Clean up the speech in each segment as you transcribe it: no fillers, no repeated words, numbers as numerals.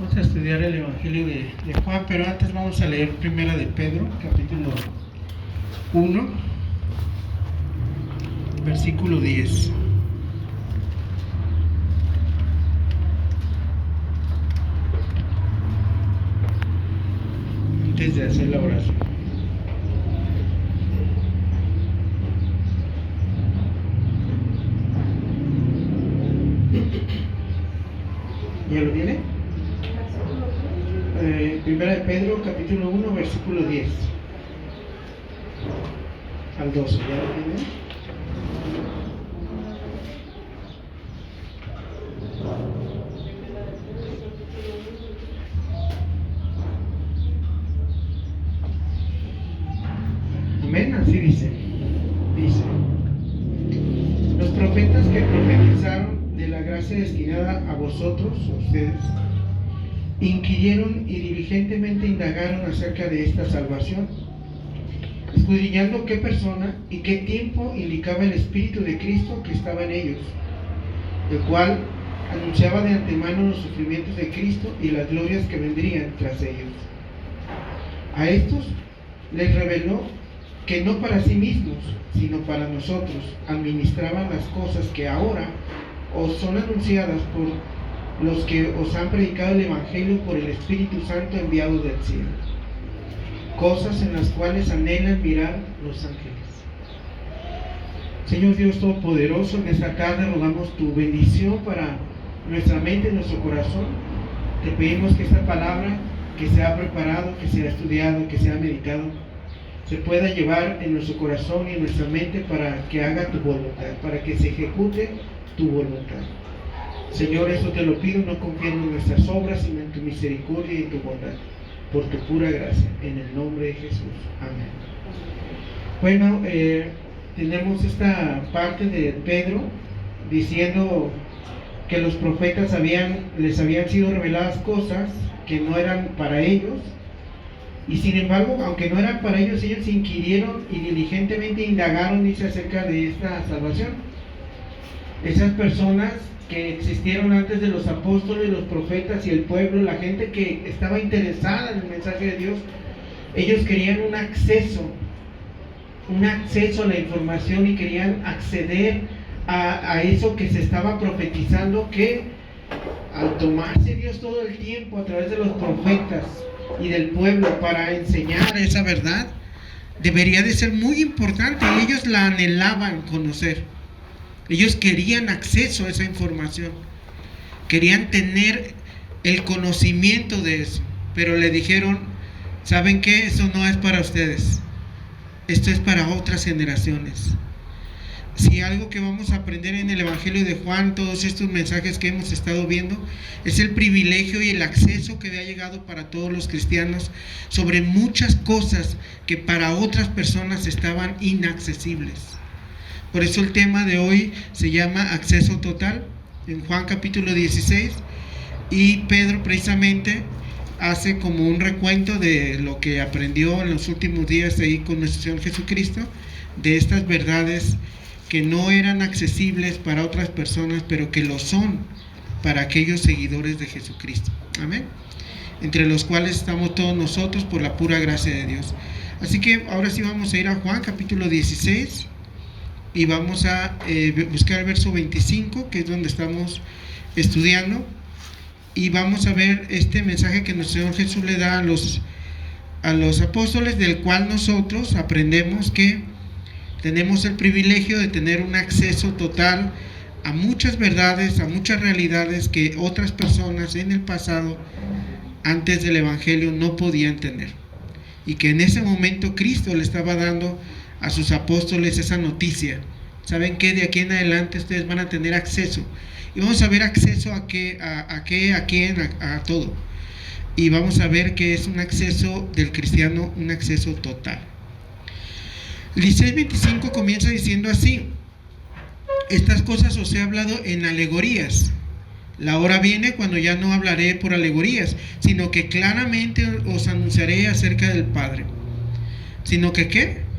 Vamos a estudiar el Evangelio de Juan, pero antes vamos a leer Primera de Pedro, capítulo 1, versículo 10. Antes de hacer la oración. ¿Ya lo tiene? Primera de Pedro, capítulo 1, versículo 10 al 12. ¿Ya lo tiene? Amén, así dice. Los profetas que profetizaron de la gracia destinada a vosotros, a ustedes, inquirieron y diligentemente indagaron acerca de esta salvación, escudriñando qué persona y qué tiempo indicaba el Espíritu de Cristo que estaba en ellos, el cual anunciaba de antemano los sufrimientos de Cristo y las glorias que vendrían tras ellos. A estos les reveló que no para sí mismos, sino para nosotros, administraban las cosas que ahora os son anunciadas por los que os han predicado el Evangelio por el Espíritu Santo enviado del cielo, cosas en las cuales anhelan mirar los ángeles. Señor Dios Todopoderoso, en esta tarde rogamos tu bendición para nuestra mente y nuestro corazón. Te pedimos que esta palabra que se ha preparado, que se ha estudiado, que se ha meditado, se pueda llevar en nuestro corazón y en nuestra mente para que haga tu voluntad, para que se ejecute tu voluntad. Señor, eso te lo pido, no confiando en nuestras obras, sino en tu misericordia y en tu bondad, por tu pura gracia, en el nombre de Jesús. Amén. Bueno, tenemos esta parte de Pedro diciendo que los profetas les habían sido reveladas cosas que no eran para ellos, y sin embargo, aunque no eran para ellos, ellos inquirieron y diligentemente indagaron, dice, acerca de esta salvación. Esas personas que existieron antes de los apóstoles, los profetas y el pueblo, la gente que estaba interesada en el mensaje de Dios, ellos querían un acceso a la información y querían acceder a eso que se estaba profetizando, que al tomarse Dios todo el tiempo a través de los profetas y del pueblo para enseñar esa verdad, debería de ser muy importante, y ellos la anhelaban conocer. Ellos querían acceso a esa información, querían tener el conocimiento de eso, pero le dijeron: ¿saben qué? Eso no es para ustedes, esto es para otras generaciones. Si algo que vamos a aprender en el Evangelio de Juan, todos estos mensajes que hemos estado viendo, es el privilegio y el acceso que había llegado para todos los cristianos sobre muchas cosas que para otras personas estaban inaccesibles. Por eso el tema de hoy se llama acceso total, en Juan capítulo 16, y Pedro precisamente hace como un recuento de lo que aprendió en los últimos días ahí con nuestro Señor Jesucristo, de estas verdades que no eran accesibles para otras personas, pero que lo son para aquellos seguidores de Jesucristo. Amén. Entre los cuales estamos todos nosotros por la pura gracia de Dios. Así que ahora sí vamos a ir a Juan capítulo 16 y vamos a buscar el verso 25, que es donde estamos estudiando, y vamos a ver este mensaje que nuestro Señor Jesús le da a los apóstoles, del cual nosotros aprendemos que tenemos el privilegio de tener un acceso total a muchas verdades, a muchas realidades que otras personas en el pasado, antes del Evangelio, no podían tener, y que en ese momento Cristo le estaba dando a sus apóstoles esa noticia. ¿Saben qué? De aquí en adelante ustedes van a tener acceso, y vamos a ver acceso a todo, y vamos a ver que es un acceso del cristiano, un acceso total. El 16:25 comienza diciendo así: estas cosas os he hablado en alegorías. La hora viene cuando ya no hablaré por alegorías, sino que claramente os anunciaré acerca del Padre. ¿Sino que qué?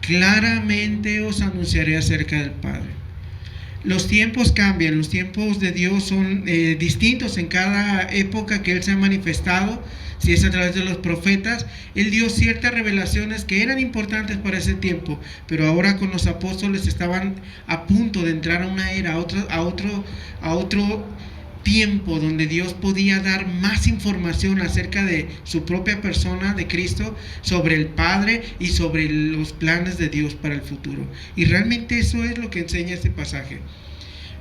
Claramente os anunciaré acerca del Padre. Los tiempos cambian, los tiempos de Dios son distintos en cada época que Él se ha manifestado. Si es a través de los profetas, Él dio ciertas revelaciones que eran importantes para ese tiempo, pero ahora con los apóstoles estaban a punto de entrar a una era, a otro tiempo donde Dios podía dar más información acerca de su propia persona, de Cristo, sobre el Padre y sobre los planes de Dios para el futuro. Y realmente eso es lo que enseña este pasaje.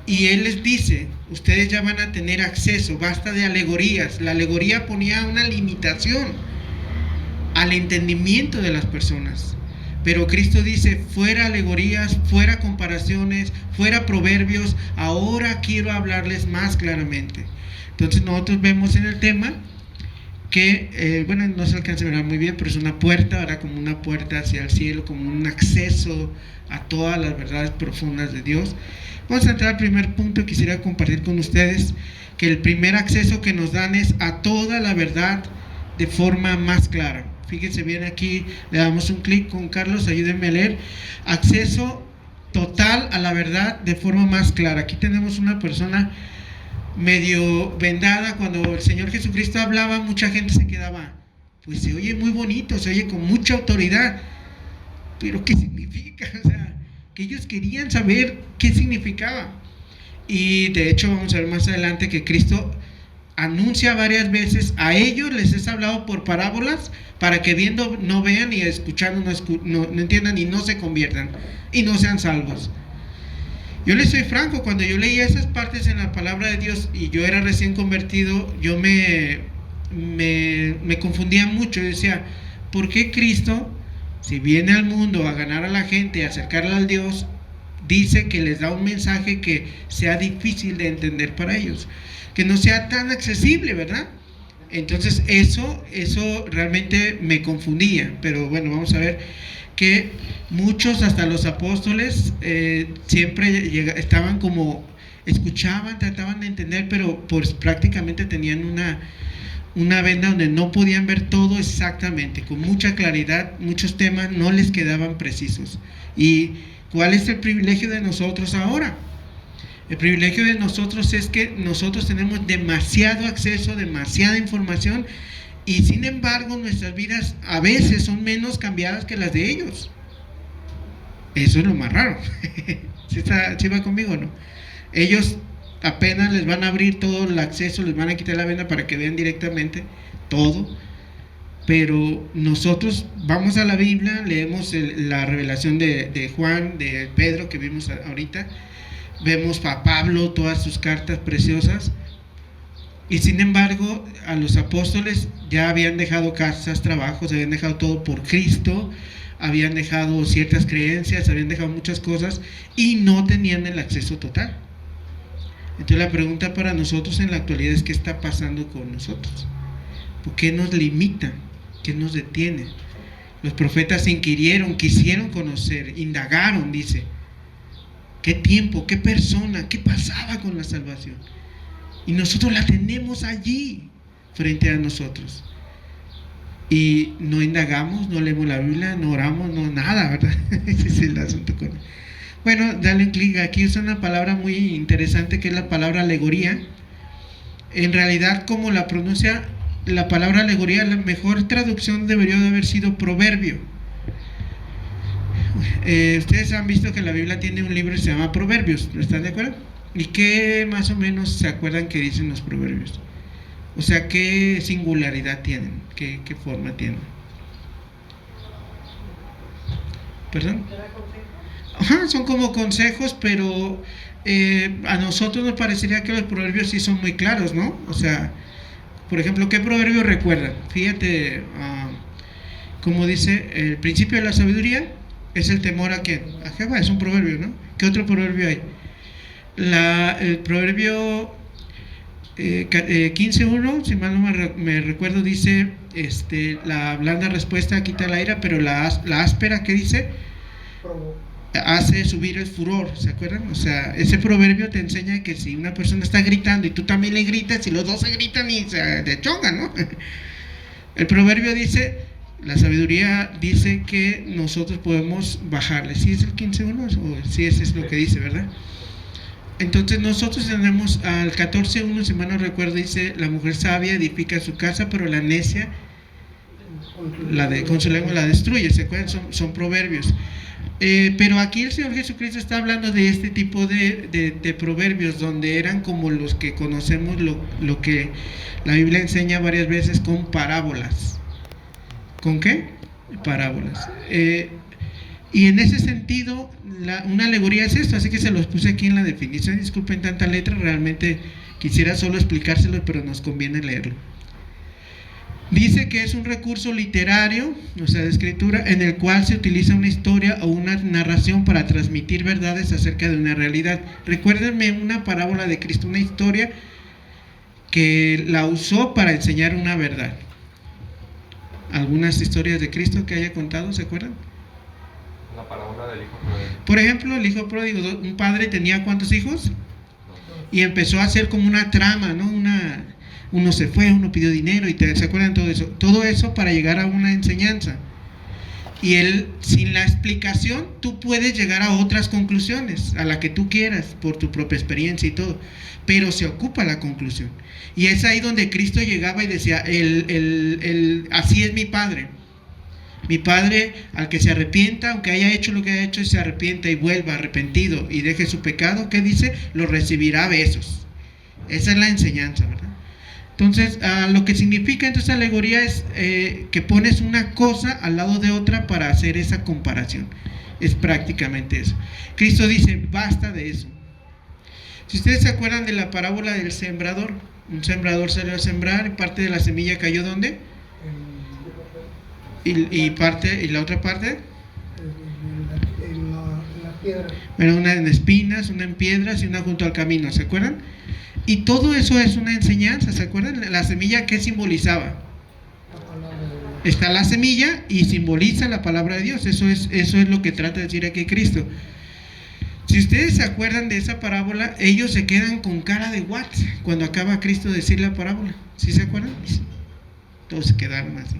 Y Él les dice, ustedes ya van a tener acceso, basta de alegorías. La alegoría ponía una limitación al entendimiento de las personas. Pero Cristo dice, fuera alegorías, fuera comparaciones, fuera proverbios, ahora quiero hablarles más claramente. Entonces nosotros vemos en el tema que, no se alcanza a ver muy bien, pero es una puerta, ¿verdad? Como una puerta hacia el cielo, como un acceso a todas las verdades profundas de Dios. Vamos a entrar al primer punto. Quisiera compartir con ustedes que el primer acceso que nos dan es a toda la verdad de forma más clara. Fíjense bien, aquí le damos un clic con Carlos, ayúdenme a leer. Acceso total a la verdad de forma más clara. Aquí tenemos una persona medio vendada. Cuando el Señor Jesucristo hablaba, mucha gente se quedaba, pues se oye muy bonito, se oye con mucha autoridad, pero ¿qué significa? O sea, que ellos querían saber qué significaba. Y de hecho vamos a ver más adelante que Cristo anuncia varias veces, a ellos les es hablado por parábolas, para que viendo no vean y escuchando no entiendan y no se conviertan y no sean salvos. Yo les soy franco, cuando yo leía esas partes en la palabra de Dios y yo era recién convertido, yo me confundía mucho. Yo decía, ¿por qué Cristo, si viene al mundo a ganar a la gente, a acercarla al Dios, dice que les da un mensaje que sea difícil de entender para ellos, que no sea tan accesible, ¿verdad? Entonces eso realmente me confundía. Pero bueno, vamos a ver que muchos, hasta los apóstoles, siempre estaban como, escuchaban, trataban de entender, pero pues prácticamente tenían una venda donde no podían ver todo exactamente, con mucha claridad. Muchos temas no les quedaban precisos. ¿Y cuál es el privilegio de nosotros ahora? El privilegio de nosotros es que nosotros tenemos demasiado acceso, demasiada información, y sin embargo nuestras vidas a veces son menos cambiadas que las de ellos. Eso es lo más raro. ¿Sí va conmigo o no? Ellos apenas les van a abrir todo el acceso, les van a quitar la venda para que vean directamente todo. Pero nosotros vamos a la Biblia, leemos la revelación de Juan, de Pedro que vimos ahorita, vemos a Pablo, todas sus cartas preciosas, y sin embargo a los apóstoles ya habían dejado casas, trabajos, habían dejado todo por Cristo, habían dejado ciertas creencias, habían dejado muchas cosas y no tenían el acceso total. Entonces la pregunta para nosotros en la actualidad es, ¿qué está pasando con nosotros? ¿Por qué nos limita? ¿Qué nos detiene? Los profetas inquirieron, quisieron conocer, indagaron, dice. ¿Qué tiempo, qué persona, qué pasaba con la salvación? Y nosotros la tenemos allí, frente a nosotros. Y no indagamos, no leemos la Biblia, no oramos, no nada, ¿verdad? Ese es el asunto con... Bueno, dale un clic. Aquí usa una palabra muy interesante que es la palabra alegoría. En realidad, como la pronuncia la palabra alegoría, la mejor traducción debería de haber sido proverbio. Ustedes han visto que la Biblia tiene un libro que se llama Proverbios, ¿están de acuerdo? ¿Y qué más o menos se acuerdan que dicen los proverbios? O sea, ¿qué singularidad tienen? ¿Qué forma tienen? ¿Perdón? Ajá, son como consejos, pero a nosotros nos parecería que los proverbios sí son muy claros, ¿no? O sea, por ejemplo, ¿qué proverbio recuerdan? Fíjate, como dice, el principio de la sabiduría es el temor a ¿quién? A Jehová, es un proverbio, ¿no? ¿Qué otro proverbio hay? El proverbio 15.1, si mal no me recuerdo, dice, la blanda respuesta quita la ira, pero la áspera, ¿qué dice? Hace subir el furor, ¿se acuerdan? O sea, ese proverbio te enseña que si una persona está gritando y tú también le gritas, y los dos se gritan y se chongan, ¿no? El proverbio dice, la sabiduría dice que nosotros podemos bajarle. ¿Sí es el 15.1? O sí, ese es lo que dice, ¿verdad? Entonces nosotros tenemos al 14:1, si mal no recuerdo, dice: la mujer sabia edifica su casa, pero la necia con su lengua la destruye. ¿Se acuerdan? Son proverbios. Pero aquí el Señor Jesucristo está hablando de este tipo de proverbios, donde eran como los que conocemos, lo que la Biblia enseña varias veces, con parábolas. ¿Con qué? Parábolas. Y en ese sentido, una alegoría es esto, así que se los puse aquí en la definición. Disculpen tanta letra, realmente quisiera solo explicárselo, pero nos conviene leerlo. Dice que es un recurso literario, o sea, de escritura, en el cual se utiliza una historia o una narración para transmitir verdades acerca de una realidad. Recuérdenme una parábola de Cristo, una historia que la usó para enseñar una verdad. ¿Algunas historias de Cristo que haya contado, se acuerdan? La parábola del hijo pródigo. Por ejemplo, el hijo pródigo, un padre tenía ¿cuántos hijos? Y empezó a hacer como una trama, ¿no? Uno se fue, uno pidió dinero, y ¿se acuerdan todo eso? Todo eso para llegar a una enseñanza. Y él, sin la explicación, tú puedes llegar a otras conclusiones, a la que tú quieras, por tu propia experiencia y todo, pero se ocupa la conclusión. Y es ahí donde Cristo llegaba y decía: así es mi Padre. Mi Padre, al que se arrepienta, aunque haya hecho lo que haya hecho, y se arrepienta y vuelva arrepentido y deje su pecado, ¿qué dice? Lo recibirá a besos. Esa es la enseñanza, ¿verdad? Entonces, lo que significa entonces alegoría es que pones una cosa al lado de otra para hacer esa comparación. Es prácticamente eso. Cristo dice: basta de eso. Si ustedes se acuerdan de la parábola del sembrador, un sembrador salió a sembrar y parte de la semilla cayó ¿dónde? Y la otra parte en la piedra. Bueno, una en espinas, una en piedras y una junto al camino, ¿se acuerdan? Y todo eso es una enseñanza, ¿se acuerdan? La semilla, ¿qué simbolizaba? Está la semilla y simboliza la palabra de Dios. Eso es lo que trata de decir aquí Cristo. Si ustedes se acuerdan de esa parábola, ellos se quedan con cara de what cuando acaba Cristo de decir la parábola. ¿Sí se acuerdan? Todos se quedaron así.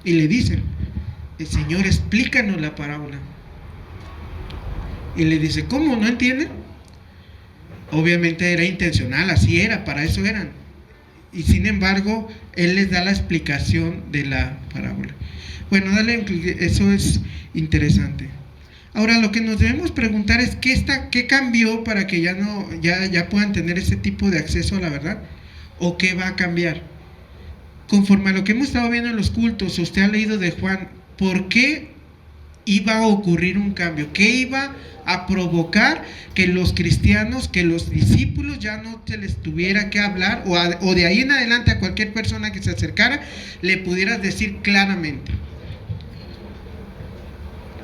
Y le dicen: el Señor, explícanos la parábola. Y le dice: ¿cómo? ¿No entienden? Obviamente era intencional, así era, para eso eran. Y sin embargo, Él les da la explicación de la parábola. Bueno, eso es interesante. Ahora, lo que nos debemos preguntar es ¿qué cambió para que ya puedan tener ese tipo de acceso a la verdad? ¿O qué va a cambiar? Conforme a lo que hemos estado viendo en los cultos, usted ha leído de Juan, ¿por qué iba a ocurrir un cambio? ¿Qué iba a provocar que los cristianos, que los discípulos ya no se les tuviera que hablar, o de ahí en adelante a cualquier persona que se acercara le pudieras decir claramente?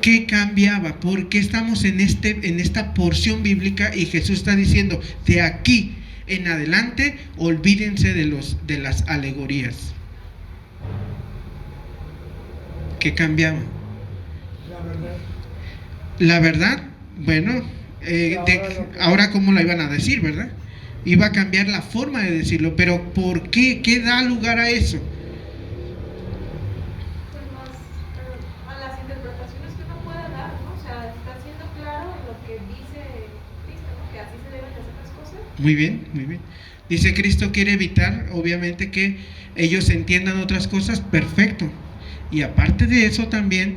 ¿Qué cambiaba? ¿Por qué estamos en esta porción bíblica y Jesús está diciendo: de aquí en adelante olvídense de las alegorías? ¿Qué cambiaba? La verdad, bueno, ahora cómo la iban a decir, ¿verdad? Iba a cambiar la forma de decirlo, pero ¿por qué? ¿Qué da lugar a eso? A las interpretaciones que uno pueda dar, ¿no? O sea, está siendo claro en lo que dice Cristo, ¿no? Que así se deben hacer las cosas. Muy bien, muy bien. Dice: Cristo quiere evitar, obviamente, que ellos entiendan otras cosas, perfecto. Y aparte de eso también,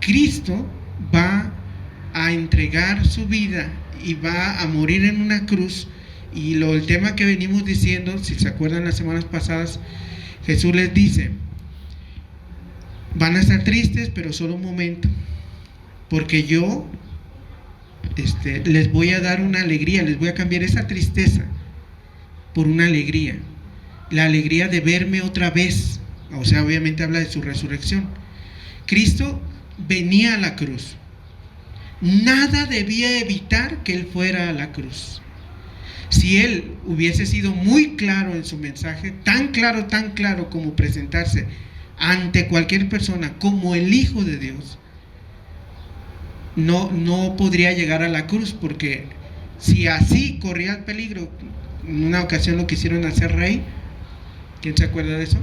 Cristo va a entregar su vida y va a morir en una cruz. Y el tema que venimos diciendo, si se acuerdan las semanas pasadas, Jesús les dice: van a estar tristes, pero solo un momento, porque yo les voy a dar una alegría, les voy a cambiar esa tristeza por una alegría, la alegría de verme otra vez. O sea, obviamente habla de su resurrección. Cristo venía a la cruz. Nada debía evitar que Él fuera a la cruz. Si Él hubiese sido muy claro en su mensaje, tan claro como presentarse ante cualquier persona como el Hijo de Dios, no podría llegar a la cruz, porque si así corría el peligro, en una ocasión lo quisieron hacer rey. ¿Quién se acuerda de eso?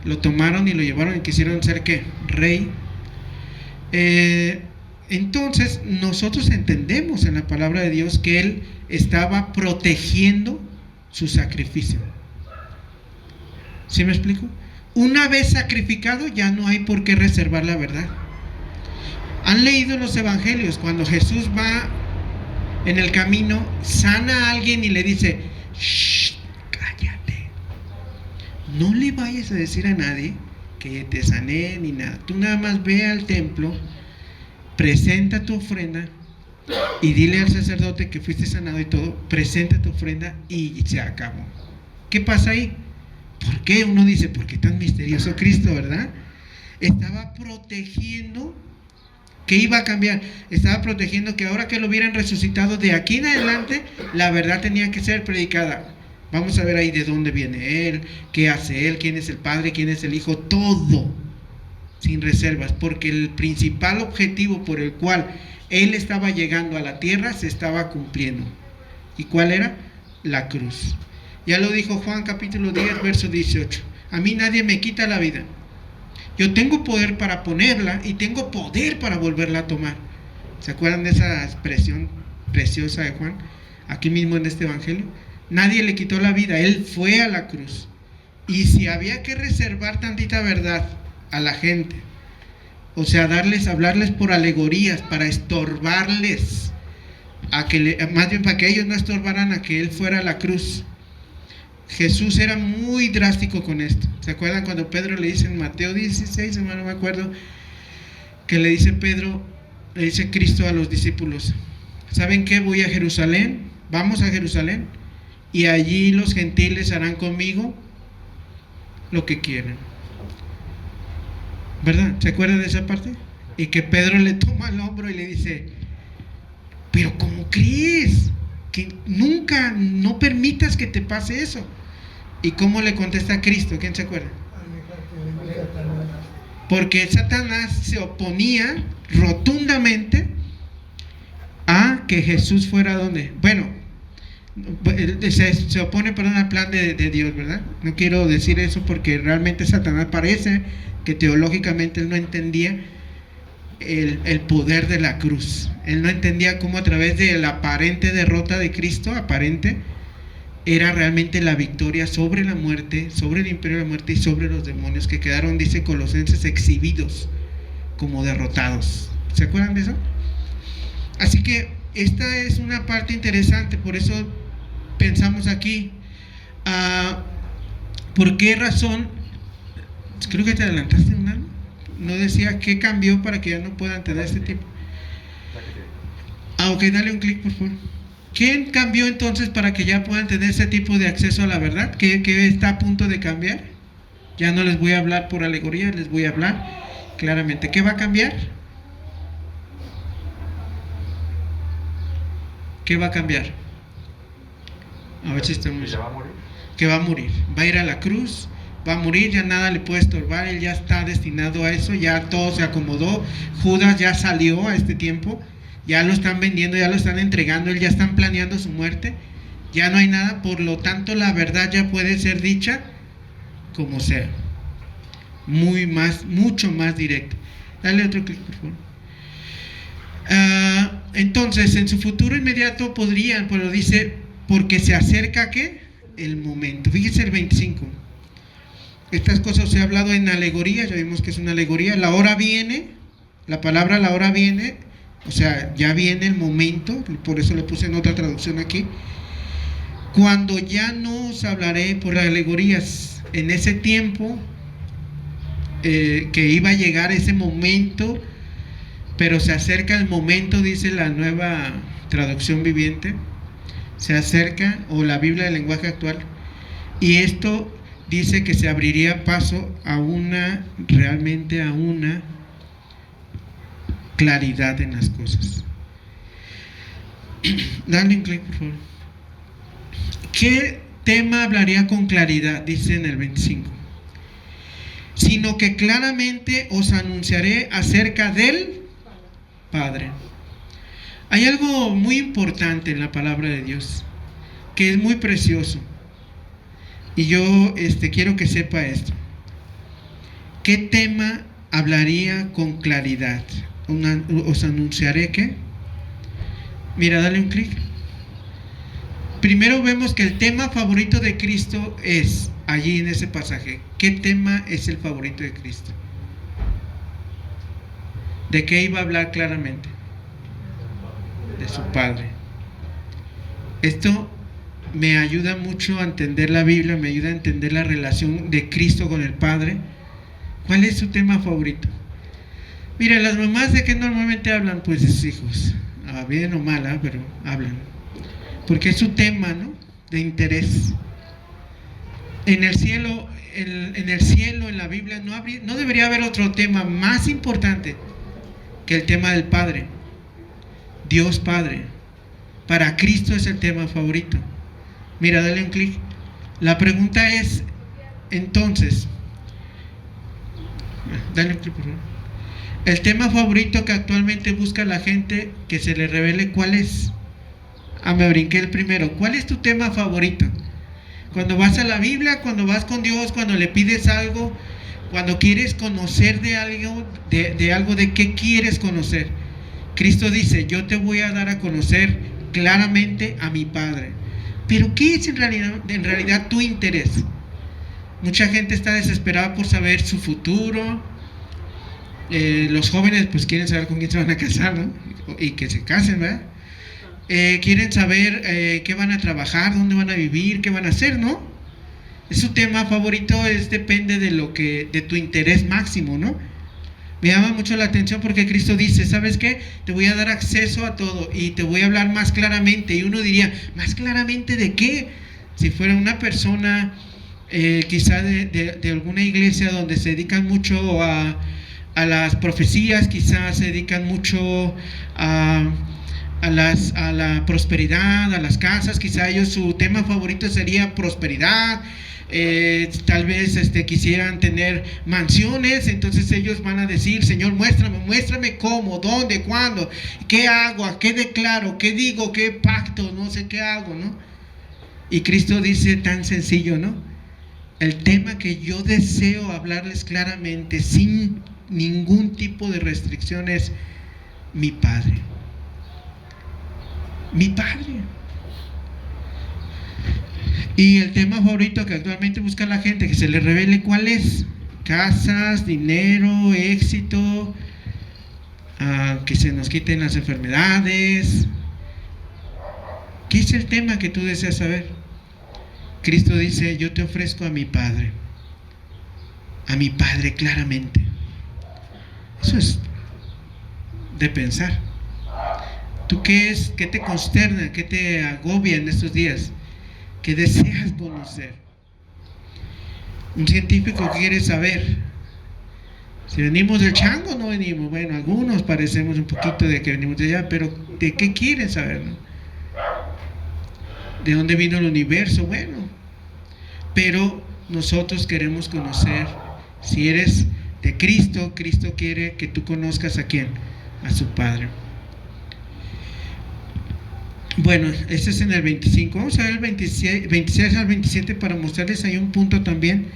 Lo tomaron y lo llevaron y quisieron ser ¿qué? Rey. Entonces nosotros entendemos en la palabra de Dios que Él estaba protegiendo su sacrificio. ¿Sí me explico? Una vez sacrificado ya no hay por qué reservar la verdad. ¿Han leído los evangelios? Cuando Jesús va en el camino, sana a alguien y le dice: shh, cállate, no le vayas a decir a nadie que te sané ni nada. Tú nada más ve al templo, presenta tu ofrenda y dile al sacerdote que fuiste sanado y todo, presenta tu ofrenda y se acabó. ¿Qué pasa ahí? ¿Por qué? Uno dice, ¿por qué tan misterioso Cristo, verdad? Estaba protegiendo que iba a cambiar, estaba protegiendo que ahora que lo hubieran resucitado, de aquí en adelante la verdad tenía que ser predicada. Vamos a ver ahí de dónde viene Él, qué hace Él, quién es el Padre, quién es el Hijo, todo sin reservas, porque el principal objetivo por el cual Él estaba llegando a la tierra se estaba cumpliendo. ¿Y cuál era? La cruz. Ya lo dijo Juan capítulo 10 verso 18: a mí nadie me quita la vida, yo tengo poder para ponerla y tengo poder para volverla a tomar. ¿Se acuerdan de esa expresión preciosa de Juan? Aquí mismo en este evangelio, nadie le quitó la vida, Él fue a la cruz. Y si había que reservar tantita verdad a la gente, o sea, hablarles por alegorías, para estorbarles, más bien para que ellos no estorbaran a que Él fuera a la cruz. Jesús era muy drástico con esto. ¿Se acuerdan cuando Pedro le dice en Mateo 16, hermano, me acuerdo, que le dice Cristo a los discípulos: ¿saben qué? Voy a Jerusalén, vamos a Jerusalén, y allí los gentiles harán conmigo lo que quieran. ¿Verdad? ¿Se acuerdan de esa parte? Y que Pedro le toma el hombro y le dice: pero ¿cómo crees? Que nunca, no permitas que te pase eso. ¿Y cómo le contesta Cristo? ¿Quién se acuerda? Porque Satanás se oponía rotundamente a que Jesús fuera donde. Bueno, se opone, perdón, al plan de Dios, ¿verdad? No quiero decir eso porque realmente Satanás parece que teológicamente él no entendía el poder de la cruz. Él no entendía cómo a través de la aparente derrota de Cristo, era realmente la victoria sobre la muerte, sobre el imperio de la muerte y sobre los demonios, que quedaron, dice Colosenses, exhibidos como derrotados. ¿Se acuerdan de eso? Así que esta es una parte interesante, por eso pensamos aquí, ¿por qué razón? Creo que te adelantaste un año. No decía qué cambió para que ya no puedan tener este tipo. Ok, dale un clic por favor. ¿Qué cambió entonces para que ya puedan tener ese tipo de acceso a la verdad? ¿Qué está a punto de cambiar? Ya no les voy a hablar por alegoría, les voy a hablar claramente. ¿Qué va a cambiar? ¿Qué va a cambiar? A ver si estamos. ¿Ya va a morir? Que va a morir. Va a ir a la cruz, va a morir, ya nada le puede estorbar, él ya está destinado a eso, ya todo se acomodó. Judas ya salió a este tiempo, ya lo están vendiendo, ya lo están entregando, él ya están planeando su muerte, ya no hay nada, por lo tanto la verdad ya puede ser dicha como sea, mucho más directa. Dale otro clic por favor. Entonces en su futuro inmediato podrían, pero dice, porque se acerca ¿qué? El momento. Fíjense el 25. Estas cosas se ha hablado en alegoría, ya vimos que es una alegoría. La hora viene, la palabra la hora viene, o sea, ya viene el momento, por eso le puse en otra traducción aquí. Cuando ya no os hablaré por alegorías, en ese tiempo que iba a llegar ese momento, pero se acerca el momento, dice la nueva traducción viviente, se acerca, o la Biblia del lenguaje actual, y esto dice que se abriría paso realmente a una claridad en las cosas. Dale un clic por favor. ¿Qué tema hablaría con claridad? Dice en el 25. Sino que claramente os anunciaré acerca del Padre. Hay algo muy importante en la palabra de Dios, que es muy precioso. Y yo quiero que sepa esto. ¿Qué tema hablaría con claridad? os anunciaré que. Mira, dale un clic. Primero vemos que el tema favorito de Cristo es allí en ese pasaje. ¿Qué tema es el favorito de Cristo? ¿De qué iba a hablar claramente? De su Padre. Esto me ayuda mucho a entender la Biblia, me ayuda a entender la relación de Cristo con el Padre. ¿Cuál es su tema favorito? Mira, las mamás de qué normalmente hablan, pues de sus hijos, bien o mal, pero hablan, porque es su tema, ¿no?, de interés. En el cielo, en la Biblia no debería haber otro tema más importante que el tema del Padre, Dios Padre. Para Cristo es el tema favorito. Mira, dale un clic. La pregunta es, entonces, dale un clic, por favor. El tema favorito que actualmente busca la gente que se le revele, ¿cuál es? Me brinqué el primero. ¿Cuál es tu tema favorito? Cuando vas a la Biblia, cuando vas con Dios, cuando le pides algo, cuando quieres conocer de algo, ¿de qué quieres conocer? Cristo dice, yo te voy a dar a conocer claramente a mi Padre. Pero ¿qué es en realidad tu interés? Mucha gente está desesperada por saber su futuro. Los jóvenes pues quieren saber con quién se van a casar, ¿no? Y que se casen, ¿verdad? Quieren saber qué van a trabajar, dónde van a vivir, qué van a hacer, ¿no? Es su tema favorito, depende de tu interés máximo, ¿no? Me llama mucho la atención porque Cristo dice, ¿sabes qué? Te voy a dar acceso a todo y te voy a hablar más claramente. Y uno diría, ¿más claramente de qué? Si fuera una persona quizá de alguna iglesia donde se dedican mucho a las profecías, quizás se dedican mucho a la prosperidad, a las casas, quizá ellos su tema favorito sería prosperidad. Tal vez quisieran tener mansiones, entonces ellos van a decir, Señor, muéstrame cómo, dónde, cuándo, qué hago, a qué declaro, qué digo, qué pacto, no sé qué hago, ¿no? Y Cristo dice tan sencillo, ¿no? El tema que yo deseo hablarles claramente, sin ningún tipo de restricciones, mi Padre. Mi Padre. Y el tema favorito que actualmente busca la gente, que se le revele, ¿cuál es? Casas, dinero, éxito, que se nos quiten las enfermedades. ¿Qué es el tema que tú deseas saber? Cristo dice, yo te ofrezco a mi Padre claramente. Eso es de pensar. ¿Tú qué te consterna, qué te agobia en estos días? ¿Qué deseas conocer? Un científico quiere saber si venimos del chango o no venimos. Bueno, algunos parecemos un poquito de que venimos de allá, pero ¿de qué quieren saber, no? ¿De dónde vino el universo? Bueno, pero nosotros queremos conocer. Si eres de Cristo, Cristo quiere que tú conozcas a quién, a su Padre. Bueno, este es en el 25. Vamos a ver el 26 al 27 para mostrarles ahí un punto también,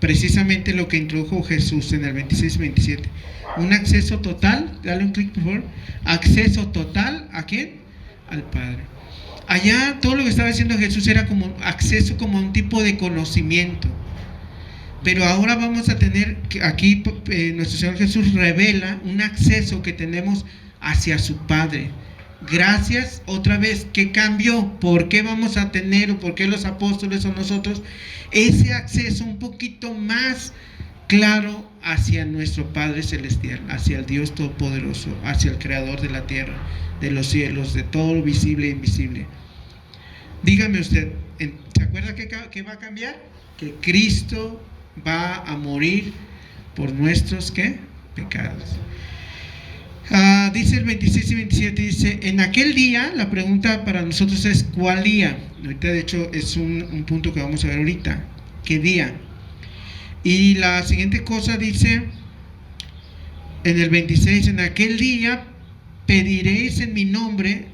precisamente lo que introdujo Jesús en el 26 y 27. Un acceso total, dale un clic por favor. Acceso total, ¿a quién? Al Padre. Allá todo lo que estaba diciendo Jesús era como acceso, como un tipo de conocimiento. Pero ahora vamos a tener, aquí nuestro Señor Jesús revela un acceso que tenemos hacia su Padre. Gracias, otra vez, ¿qué cambió? ¿Por qué vamos a tener, o por qué los apóstoles o nosotros, ese acceso un poquito más claro hacia nuestro Padre Celestial, hacia el Dios Todopoderoso, hacia el Creador de la tierra, de los cielos, de todo lo visible e invisible? Dígame usted, ¿se acuerda que va a cambiar? Que Cristo va a morir por nuestros, ¿qué? Pecados. Dice el 26 y 27, dice, en aquel día, la pregunta para nosotros es, ¿cuál día? Ahorita de hecho es un punto que vamos a ver ahorita. ¿Qué día? Y la siguiente cosa dice, en el 26, en aquel día pediréis en mi nombre,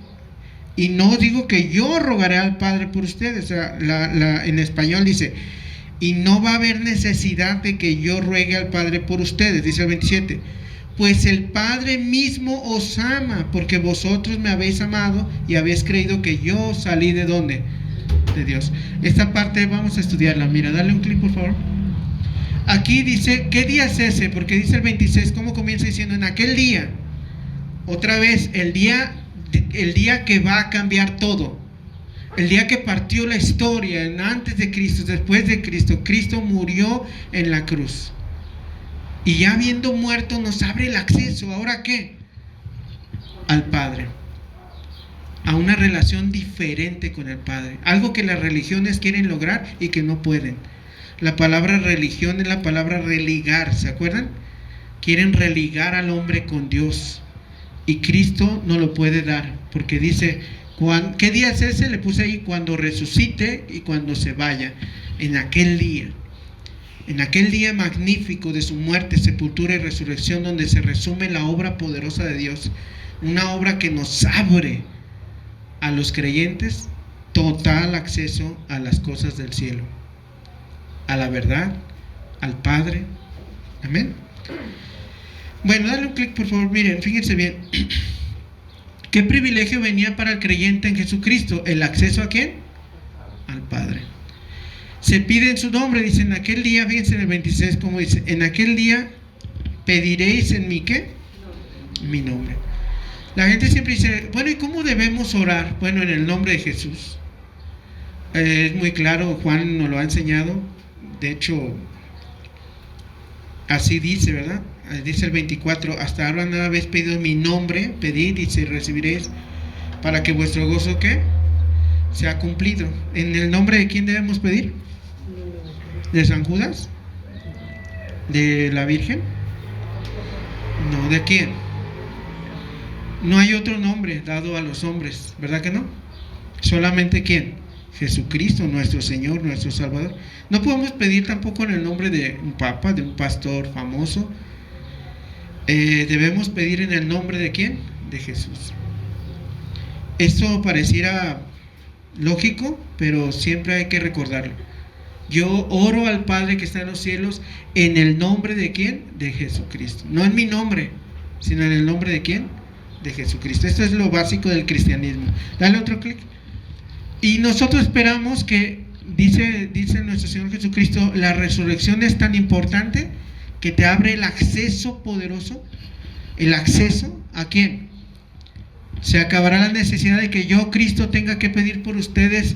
y no digo que yo rogaré al Padre por ustedes. En español dice, y no va a haber necesidad de que yo ruegue al Padre por ustedes, dice el 27. pues el Padre mismo os ama, porque vosotros me habéis amado y habéis creído que yo salí ¿de dónde? De Dios. Esta parte vamos a estudiarla. Mira, dale un clic por favor. Aquí dice, ¿qué día es ese? Porque dice el 26, ¿cómo comienza diciendo? En aquel día, otra vez, el día que va a cambiar todo, el día que partió la historia, antes de Cristo, después de Cristo. Cristo murió en la cruz, y ya habiendo muerto nos abre el acceso. ¿Ahora qué? Al Padre, a una relación diferente con el Padre, algo que las religiones quieren lograr y que no pueden. La palabra religión es la palabra religar, ¿se acuerdan? Quieren religar al hombre con Dios, y Cristo no lo puede dar, porque dice, ¿qué día es ese? Le puse ahí, cuando resucite y cuando se vaya. En aquel día magnífico de su muerte, sepultura y resurrección, donde se resume la obra poderosa de Dios, una obra que nos abre a los creyentes total acceso a las cosas del cielo, a la verdad, al Padre. Amén. Bueno, dale un clic por favor. Miren, fíjense bien. ¿Qué privilegio venía para el creyente en Jesucristo? ¿El acceso a quién? Al Padre. Se pide en su nombre, dice, en aquel día, fíjense en el 26 como dice, en aquel día pediréis en mi ¿qué? Mi nombre. La gente siempre dice, bueno, ¿y cómo debemos orar? Bueno, en el nombre de Jesús. Es muy claro, Juan nos lo ha enseñado. De hecho, así dice, ¿verdad? Dice el 24, hasta ahora no habéis pedido en mi nombre, pedid y se recibiréis, para que vuestro gozo ¿qué? Sea cumplido. ¿En el nombre de quién debemos pedir? ¿De San Judas? ¿De la Virgen? No, ¿de quién? No hay otro nombre dado a los hombres, ¿verdad que no? Solamente ¿quién? Jesucristo, nuestro Señor, nuestro Salvador. No podemos pedir tampoco en el nombre de un papa, de un pastor famoso. Debemos pedir en el nombre de ¿quién? De Jesús. Esto pareciera lógico, pero siempre hay que recordarlo. Yo oro al Padre que está en los cielos en el nombre de ¿quién? De Jesucristo. No en mi nombre, sino en el nombre de ¿quién? De Jesucristo. Esto es lo básico del cristianismo. Dale otro clic. Y nosotros esperamos que, dice nuestro Señor Jesucristo, la resurrección es tan importante que te abre el acceso poderoso. ¿El acceso a quién? Se acabará la necesidad de que yo, Cristo, tenga que pedir por ustedes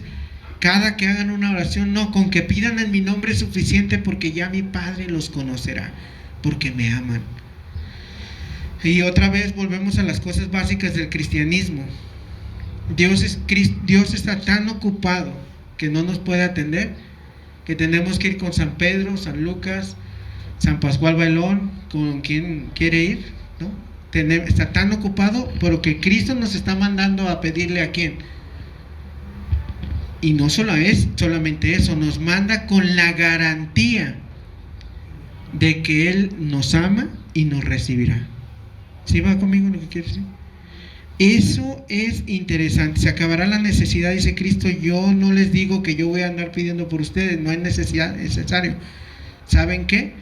cada que hagan una oración. No, con que pidan en mi nombre es suficiente, porque ya mi Padre los conocerá, porque me aman. Y otra vez volvemos a las cosas básicas del cristianismo. Dios está tan ocupado que no nos puede atender, que tenemos que ir con San Pedro, San Lucas, San Pascual Bailón, con quien quiere ir, ¿no? Está tan ocupado, pero que Cristo nos está mandando a pedirle a quién. Y no solamente eso, nos manda con la garantía de que Él nos ama y nos recibirá. ¿Sí va conmigo lo que quiero decir? Eso es interesante. Se acabará la necesidad, dice Cristo. Yo no les digo que yo voy a andar pidiendo por ustedes, no hay necesidad, es necesario. ¿Saben qué?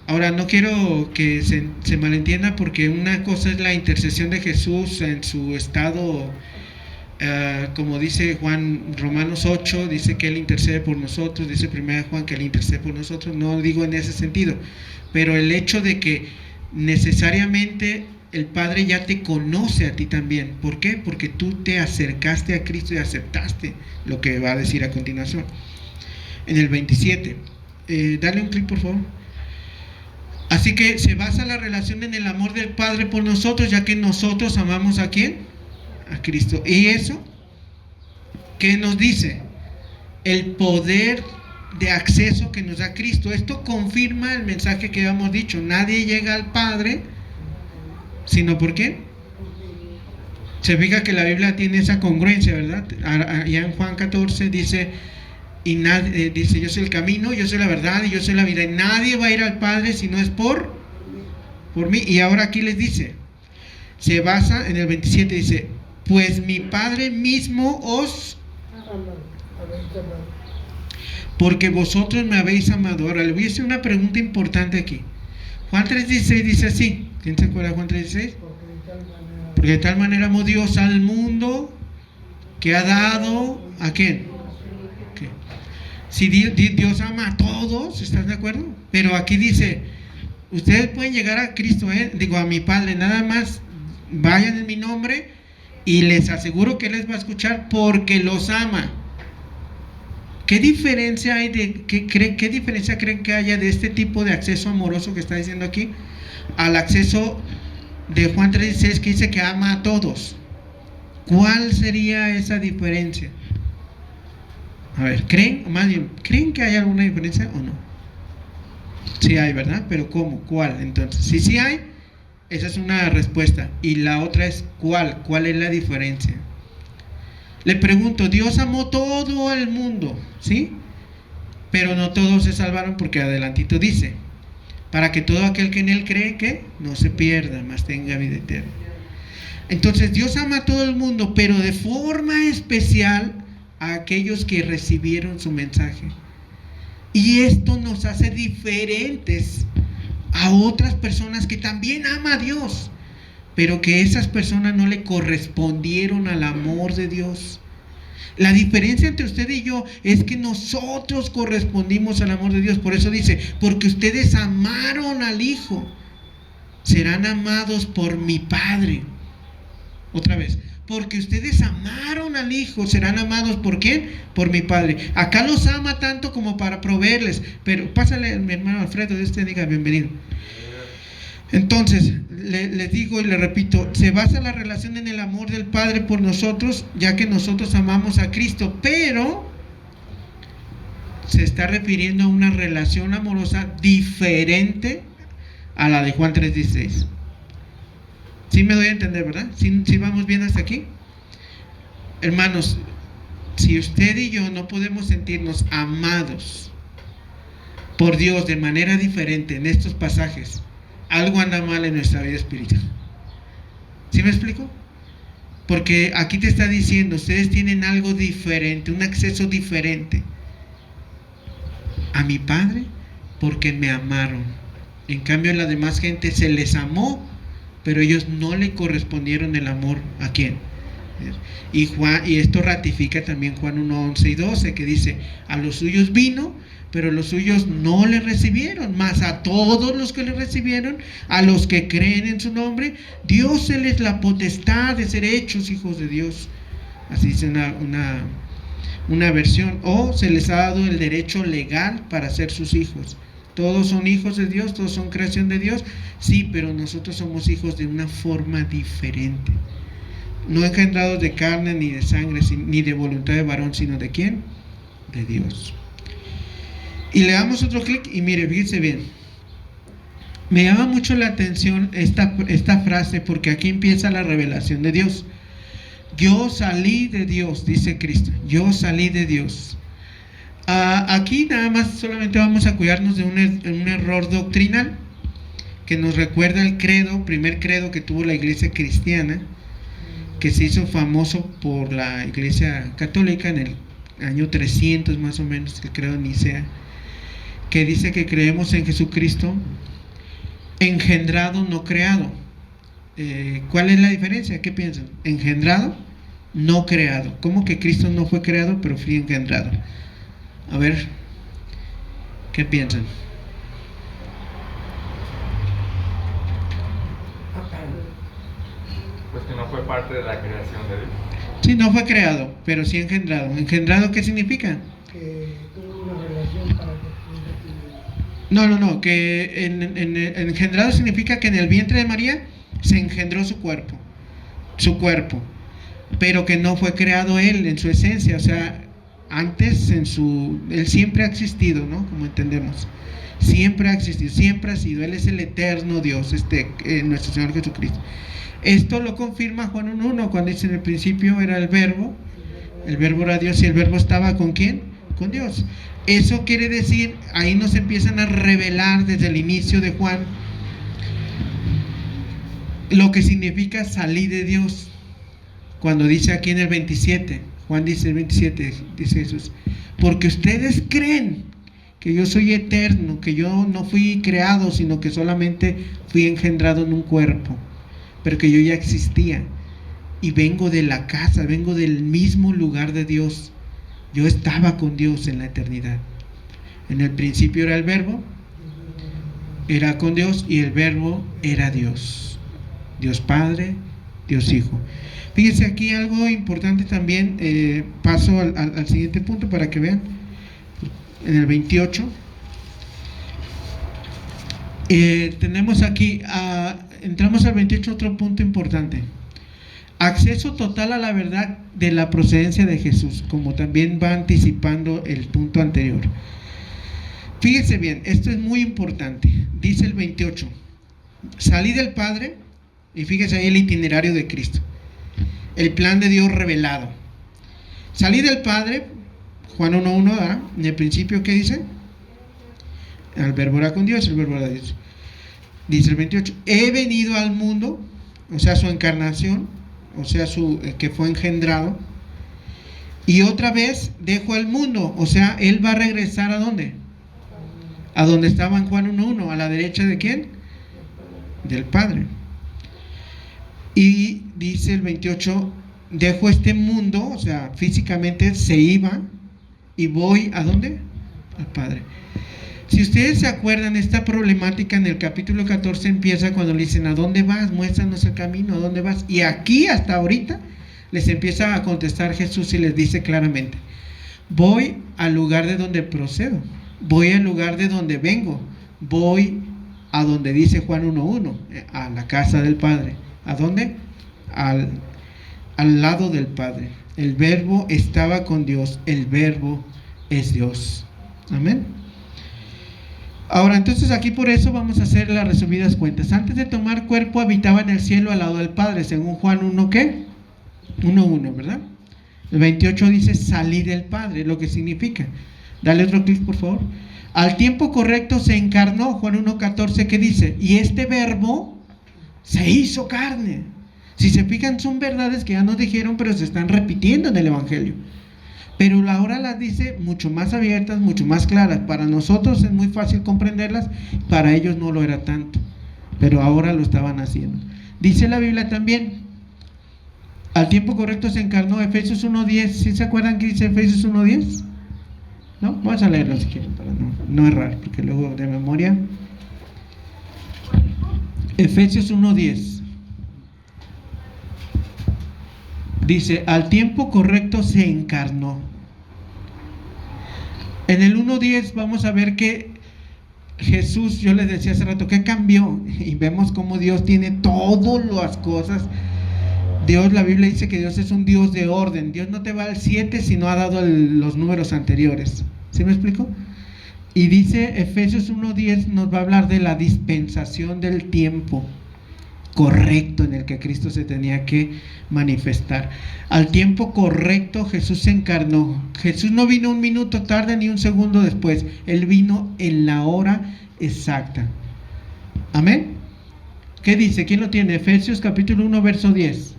Ahora, no quiero que se malentienda, porque una cosa es la intercesión de Jesús en su estado, como dice Romanos 8, dice que Él intercede por nosotros, dice 1 Juan que Él intercede por nosotros. No digo en ese sentido, pero el hecho de que necesariamente el Padre ya te conoce a ti también. ¿Por qué? Porque tú te acercaste a Cristo y aceptaste lo que va a decir a continuación. En el 27, dale un clic por favor. Así que se basa la relación en el amor del Padre por nosotros, ya que nosotros amamos ¿a quién? A Cristo. ¿Y eso qué nos dice? El poder de acceso que nos da Cristo. Esto confirma el mensaje que habíamos dicho: nadie llega al Padre sino ¿por qué? Se fija que la Biblia tiene esa congruencia, ¿verdad? Allá en Juan 14 dice, dice, yo soy el camino, yo soy la verdad y yo soy la vida, y nadie va a ir al Padre si no es por mí. Y ahora aquí les dice, se basa en el 27, dice, pues mi Padre mismo os, porque vosotros me habéis amado. Ahora le voy a hacer una pregunta importante aquí. Juan 3:16 dice así. ¿Quién se acuerda de Juan 3:16? Porque de tal manera amó Dios al mundo que ha dado ¿a quién? ¿Qué? Si Dios ama a todos, ¿estás de acuerdo? Pero aquí dice, ustedes pueden llegar a Cristo, a mi Padre, nada más vayan en mi nombre y les aseguro que Él les va a escuchar porque los ama. ¿Qué diferencia hay qué diferencia creen que haya de este tipo de acceso amoroso que está diciendo aquí al acceso de Juan 3:16 que dice que ama a todos? ¿Cuál sería esa diferencia? A ver, ¿creen que hay alguna diferencia o no? Sí hay, ¿verdad? Pero ¿cómo? ¿Cuál? Entonces, si sí hay, esa es una respuesta. Y la otra es ¿cuál? ¿Cuál es la diferencia? Le pregunto, Dios amó todo el mundo, ¿sí? Pero no todos se salvaron porque adelantito dice, para que todo aquel que en Él cree que no se pierda, mas tenga vida eterna. Entonces Dios ama a todo el mundo, pero de forma especial a aquellos que recibieron su mensaje. Y esto nos hace diferentes a otras personas que también ama a Dios, pero que esas personas no le correspondieron al amor de Dios. La diferencia entre usted y yo es que nosotros correspondimos al amor de Dios. Por eso dice, porque ustedes amaron al Hijo, serán amados por mi Padre. Otra vez, porque ustedes amaron al Hijo, serán amados ¿por quién? Por mi Padre. Acá los ama tanto como para proveerles. Pero pásale a mi hermano Alfredo, Dios te diga bienvenido. Entonces, les digo y le repito, se basa la relación en el amor del Padre por nosotros, ya que nosotros amamos a Cristo, pero se está refiriendo a una relación amorosa diferente a la de Juan 3:16. ¿Sí me doy a entender, verdad? ¿Sí vamos bien hasta aquí? Hermanos, si usted y yo no podemos sentirnos amados por Dios de manera diferente en estos pasajes, algo anda mal en nuestra vida espiritual. ¿Sí me explico? Porque aquí te está diciendo, ustedes tienen algo diferente, un acceso diferente a mi Padre porque me amaron. En cambio, a la demás gente se les amó, pero ellos no le correspondieron el amor. ¿A quién? Y esto ratifica también Juan 1:11 y 12, que dice, a los suyos vino, pero los suyos no le recibieron, mas a todos los que le recibieron, a los que creen en su nombre, Dios se les la potestad de ser hechos hijos de Dios. Así dice una versión. O se les ha dado el derecho legal para ser sus hijos. Todos son hijos de Dios, todos son creación de Dios. Sí, pero nosotros somos hijos de una forma diferente. No engendrados de carne ni de sangre, ni de voluntad de varón, sino ¿de quién? De Dios. Y le damos otro clic y mire, fíjense bien. Me llama mucho la atención esta frase, porque aquí empieza la revelación de Dios. Yo salí de Dios, dice Cristo. Yo salí de Dios. Aquí nada más solamente vamos a cuidarnos de un error doctrinal que nos recuerda el primer credo que tuvo la iglesia cristiana, que se hizo famoso por la iglesia católica en el año 300 más o menos, el credo de Nicea, que dice que creemos en Jesucristo engendrado, no creado. ¿Cuál es la diferencia? ¿Qué piensan? Engendrado, no creado. ¿Cómo que Cristo no fue creado pero fue engendrado? A ver, ¿qué piensan? Pues que no fue parte de la creación de Dios. Sí, no fue creado, pero sí engendrado. ¿Engendrado qué significa? Que tuvo una relación para que No, que engendrado significa que en el vientre de María se engendró su cuerpo, pero que no fue creado él en su esencia. O sea, antes él siempre ha existido, ¿no? Como entendemos, siempre ha existido, siempre ha sido. Él es el eterno Dios, nuestro Señor Jesucristo. Esto lo confirma Juan 1:1 cuando dice: en el principio era el verbo era Dios, y el verbo estaba ¿con quién? Con Dios. Eso quiere decir, ahí nos empiezan a revelar desde el inicio de Juan lo que significa salir de Dios. Cuando dice aquí en el 27, Juan dice el 27, dice Jesús: porque ustedes creen que yo soy eterno, que yo no fui creado, sino que solamente fui engendrado en un cuerpo, pero que yo ya existía y vengo de la casa, vengo del mismo lugar de Dios. Yo estaba con Dios en la eternidad. En el principio era el Verbo, era con Dios, y el Verbo era Dios. Dios Padre, Dios Hijo. Fíjense aquí algo importante también. Paso al siguiente punto para que vean. En el 28 tenemos aquí, entramos al 28, otro punto importante: acceso total a la verdad de la procedencia de Jesús, como también va anticipando el punto anterior. Fíjense bien, esto es muy importante. Dice el 28: salí del Padre, y fíjense ahí el itinerario de Cristo, el plan de Dios revelado. Salí del Padre, Juan 1:1, en el principio, ¿qué dice? El Verbo era con Dios, el Verbo era Dios. Dice el 28: he venido al mundo, o sea, su encarnación, o sea, que fue engendrado, y otra vez dejo el mundo, o sea, él va a regresar ¿a dónde? A donde estaba en Juan 1:1, a la derecha ¿de quién? Del Padre. Y dice el 28: dejo este mundo, o sea, físicamente se iba, y voy ¿a dónde? Al Padre. Si ustedes se acuerdan, esta problemática en el capítulo 14 empieza cuando le dicen: ¿a dónde vas? Muéstranos el camino, ¿a dónde vas? Y aquí hasta ahorita les empieza a contestar Jesús y les dice claramente: voy al lugar de donde procedo, voy al lugar de donde vengo, voy a donde dice Juan 1:1, a la casa del Padre. ¿A dónde? Al lado del Padre. El Verbo estaba con Dios, el Verbo es Dios. Amén. Ahora, entonces aquí por eso vamos a hacer las resumidas cuentas. Antes de tomar cuerpo habitaba en el cielo al lado del Padre, según Juan 1, ¿qué? 1:1, ¿verdad? El 28 dice salí del Padre, lo que significa. Dale otro clic, por favor. Al tiempo correcto se encarnó, Juan 1:14, ¿qué dice? Y este Verbo se hizo carne. Si se fijan, son verdades que ya nos dijeron, pero se están repitiendo en el Evangelio. Pero ahora las dice mucho más abiertas, mucho más claras. Para nosotros es muy fácil comprenderlas, para ellos no lo era tanto, pero ahora lo estaban haciendo. Dice la Biblia también: al tiempo correcto se encarnó, Efesios 1:10. ¿Sí se acuerdan que dice Efesios 1:10? ¿No? Vamos a leerlo si quieren para no errar, porque luego de memoria. Efesios 1:10 dice: al tiempo correcto se encarnó. En el 1:10 vamos a ver que Jesús, yo les decía hace rato, que cambió, y vemos cómo Dios tiene todas las cosas. Dios, la Biblia dice que Dios es un Dios de orden. Dios no te va al 7 si no ha dado los números anteriores. ¿Sí me explico? Y dice Efesios 1:10, nos va a hablar de la dispensación del tiempo correcto en el que Cristo se tenía que manifestar. Al tiempo correcto Jesús se encarnó. Jesús no vino un minuto tarde ni un segundo después. Él vino en la hora exacta. Amén. ¿Qué dice? ¿Quién lo tiene? Efesios capítulo 1 verso 10.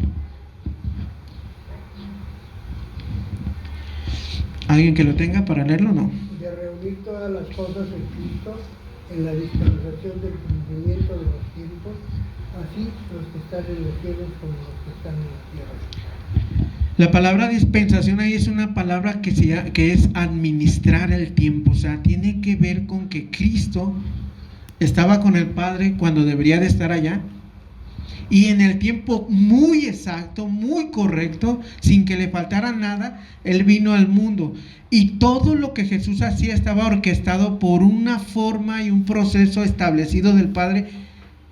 ¿Alguien que lo tenga para leerlo? No. De reunir todas las cosas en Cristo en la dispensación del cumplimiento de los tiempos, así los que están en los cielos como los que están en la tierra. La palabra dispensación ahí es una palabra que es administrar el tiempo. O sea, tiene que ver con que Cristo estaba con el Padre cuando debería de estar allá, y en el tiempo muy exacto, muy correcto, sin que le faltara nada, Él vino al mundo. Y todo lo que Jesús hacía estaba orquestado por una forma y un proceso establecido del Padre.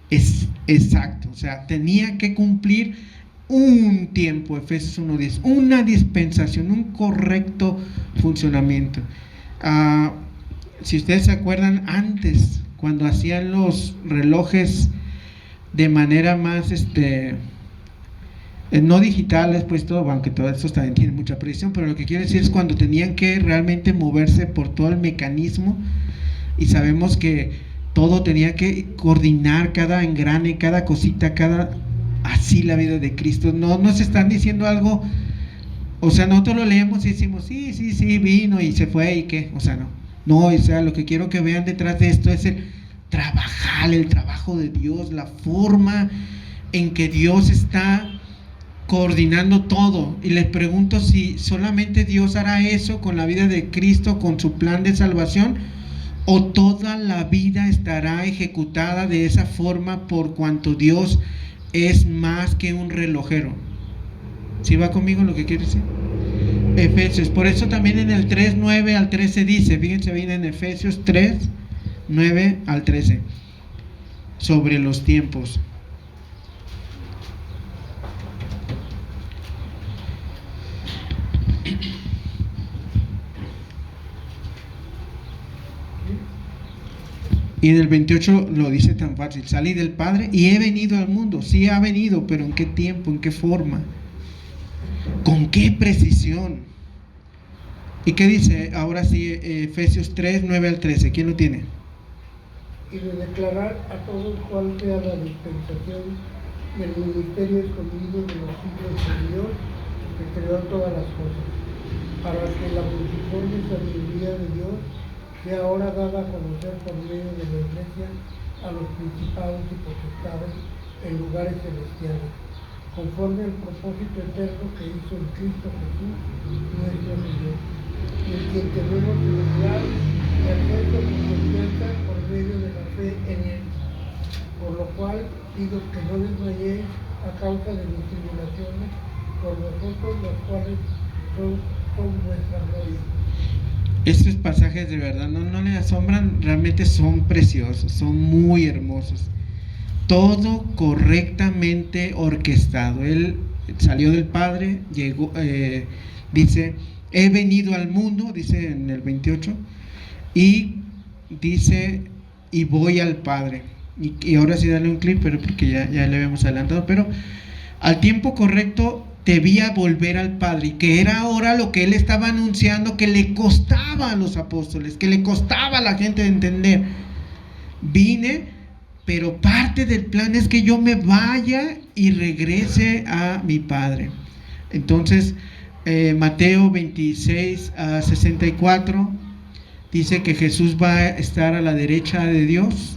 Es exacto, o sea, tenía que cumplir un tiempo, Efesios 1:10, una dispensación, un correcto funcionamiento. Si ustedes se acuerdan, antes, cuando hacían los relojes de manera más no digitales, pues todo, aunque todo eso también tiene mucha precisión, pero lo que quiero decir es cuando tenían que realmente moverse por todo el mecanismo, y sabemos que todo tenía que coordinar, cada engrane, cada cosita, así la vida de Cristo. No nos están diciendo algo, o sea, nosotros lo leemos y decimos sí, vino y se fue y qué, o sea, No, o sea, lo que quiero que vean detrás de esto es el trabajar, el trabajo de Dios, la forma en que Dios está coordinando todo. Y les pregunto si solamente Dios hará eso con la vida de Cristo, con su plan de salvación, o toda la vida estará ejecutada de esa forma, por cuanto Dios es más que un relojero. ¿Sí va conmigo lo que quiere decir? Efesios, por eso también en el 3, 9 al 13 dice, fíjense bien en Efesios 3, 9 al 13, sobre los tiempos. Y en el 28 lo dice tan fácil: salí del Padre y he venido al mundo. Sí, ha venido, pero ¿en qué tiempo? ¿En qué forma? ¿Con qué precisión? ¿Y qué dice ahora sí Efesios 3, 9 al 13? ¿Quién lo tiene? Y de declarar a todos cuál sea la dispensación del ministerio escondido de los siglos de Dios, que creó todas las cosas, para que la multiforme sabiduría de Dios sea ahora dada a conocer por medio de la Iglesia a los principados y potestades en lugares celestiales, conforme al propósito eterno que hizo en Cristo Jesús, nuestro Señor, y en quien tenemos seguridad y acceso con confianza por medio de la fe en Él. Por lo cual pido que no desmayéis a causa de mis tribulaciones por vosotros, los cuales son vuestra gloria. Estos pasajes de verdad no le asombran, realmente son preciosos, son muy hermosos. Todo correctamente orquestado. Él salió del Padre, llegó, dice, he venido al mundo, dice en el 28, y dice, y voy al Padre. Y ahora sí dale un clip, pero porque ya le habíamos adelantado, pero al tiempo correcto debía volver al Padre, y que era ahora lo que él estaba anunciando, que le costaba a los apóstoles, que le costaba a la gente de entender. Vine, pero parte del plan es que yo me vaya y regrese a mi Padre. Entonces Mateo 26 a 64 dice que Jesús va a estar a la derecha de Dios,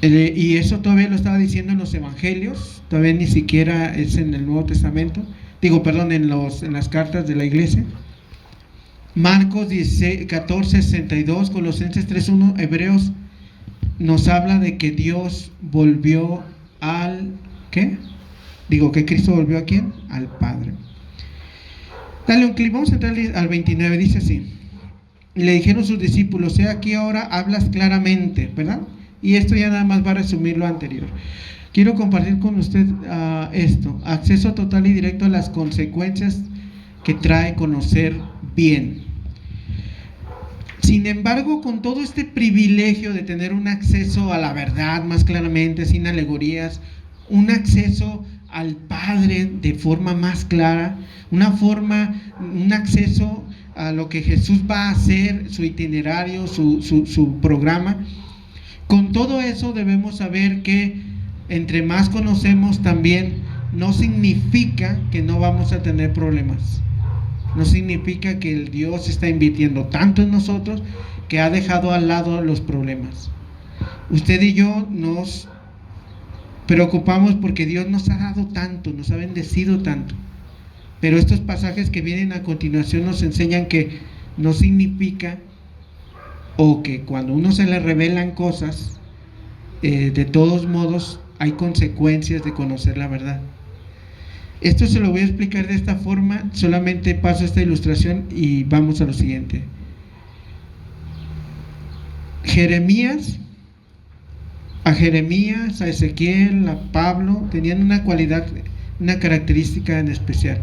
y eso todavía lo estaba diciendo en los evangelios, todavía ni siquiera es en el Nuevo Testamento, en las cartas de la iglesia. Marcos 14, 62, Colosenses 3, 1, Hebreos nos habla de que Dios volvió al ¿qué? Que Cristo volvió ¿a quién? Al Padre. Dale un clic, vamos a entrar al 29, dice así: y le dijeron sus discípulos, he aquí ahora hablas claramente, ¿verdad? Y esto ya nada más va a resumir lo anterior. Quiero compartir con usted esto: acceso total y directo a las consecuencias que trae conocer bien. Sin embargo, con todo este privilegio de tener un acceso a la verdad más claramente, sin alegorías, un acceso al Padre de forma más clara, un acceso a lo que Jesús va a hacer, su itinerario, su programa. Con todo eso debemos saber que entre más conocemos también no significa que no vamos a tener problemas. No significa que el Dios está invirtiendo tanto en nosotros que ha dejado al lado los problemas. Usted y yo nos preocupamos porque Dios nos ha dado tanto, nos ha bendecido tanto. Pero estos pasajes que vienen a continuación nos enseñan que no significa, o que cuando uno se le revelan cosas, de todos modos hay consecuencias de conocer la verdad. Esto se lo voy a explicar de esta forma, solamente paso esta ilustración y vamos a lo siguiente. A Jeremías, a Ezequiel, a Pablo, tenían una cualidad, una característica en especial.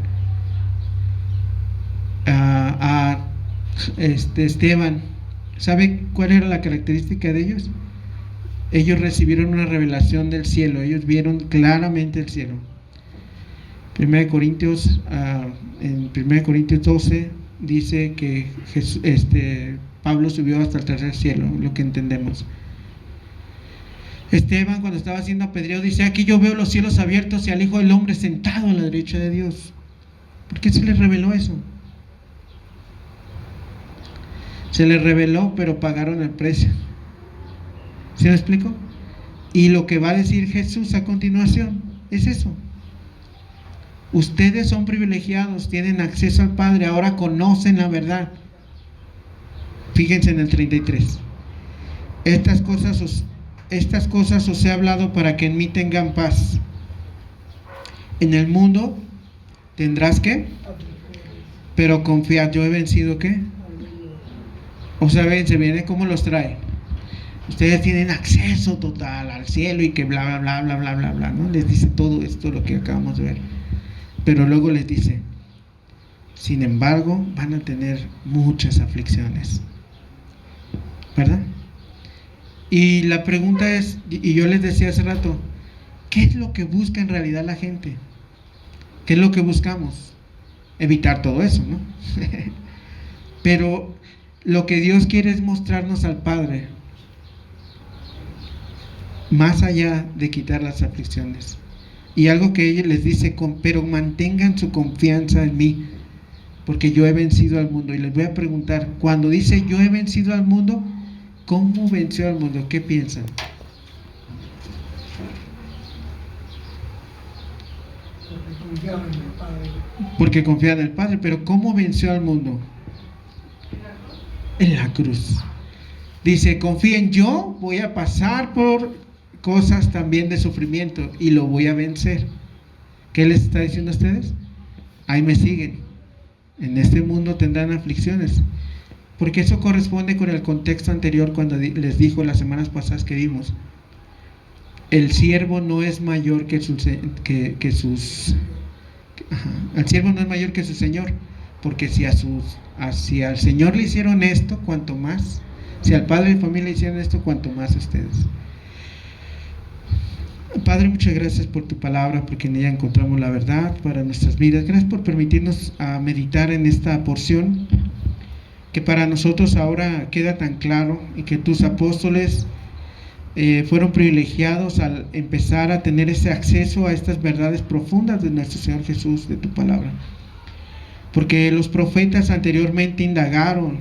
Esteban, ¿sabe cuál era la característica de ellos? Ellos recibieron una revelación del cielo, ellos vieron claramente el cielo. En 1 Corintios 12 dice que Pablo subió hasta el tercer cielo, lo que entendemos. Esteban, cuando estaba siendo apedreado, dice: aquí yo veo los cielos abiertos y al Hijo del Hombre sentado a la derecha de Dios. ¿Por qué se les reveló eso? Se les reveló, pero pagaron el precio. ¿Sí me explico? Y lo que va a decir Jesús a continuación es eso. Ustedes son privilegiados, tienen acceso al Padre, ahora conocen la verdad. Fíjense en el 33. Estas cosas os he hablado para que en mí tengan paz. En el mundo tendrás ¿qué? Pero confiad, yo he vencido ¿qué? O sea, ven, se viene cómo los trae. Ustedes tienen acceso total al cielo y que bla, bla, bla, bla, bla, bla, ¿no? Les dice todo esto, lo que acabamos de ver. Pero luego les dice, sin embargo, van a tener muchas aflicciones. ¿Verdad? Y la pregunta es, y yo les decía hace rato, ¿qué es lo que busca en realidad la gente? ¿Qué es lo que buscamos? Evitar todo eso, ¿no? Pero lo que Dios quiere es mostrarnos al Padre, más allá de quitar las aflicciones. Y algo que ella les dice, pero mantengan su confianza en mí, porque yo he vencido al mundo. Y les voy a preguntar, cuando dice yo he vencido al mundo, ¿cómo venció al mundo? ¿Qué piensan? Porque confiaba en el Padre. Porque confiaba en el Padre, pero ¿cómo venció al mundo? En la cruz. Dice, confíen, yo voy a pasar por cosas también de sufrimiento y lo voy a vencer. ¿Qué les está diciendo a ustedes? Ahí me siguen. En este mundo tendrán aflicciones. Porque eso corresponde con el contexto anterior cuando les dijo las semanas pasadas que vimos. El siervo no es mayor que sus el siervo no es mayor que su señor, porque si al Señor le hicieron esto, cuanto más, si al padre de familia le hicieron esto, cuanto más ustedes. Padre, muchas gracias por tu palabra, porque en ella encontramos la verdad para nuestras vidas. Gracias por permitirnos meditar en esta porción que para nosotros ahora queda tan claro, y que tus apóstoles fueron privilegiados al empezar a tener ese acceso a estas verdades profundas de nuestro Señor Jesús, de tu palabra. Porque los profetas anteriormente indagaron,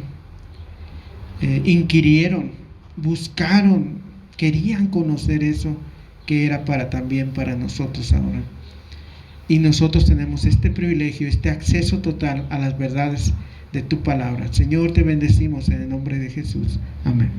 inquirieron, buscaron, querían conocer eso que era también para nosotros ahora. Y nosotros tenemos este privilegio, este acceso total a las verdades de tu palabra. Señor, te bendecimos en el nombre de Jesús. Amén.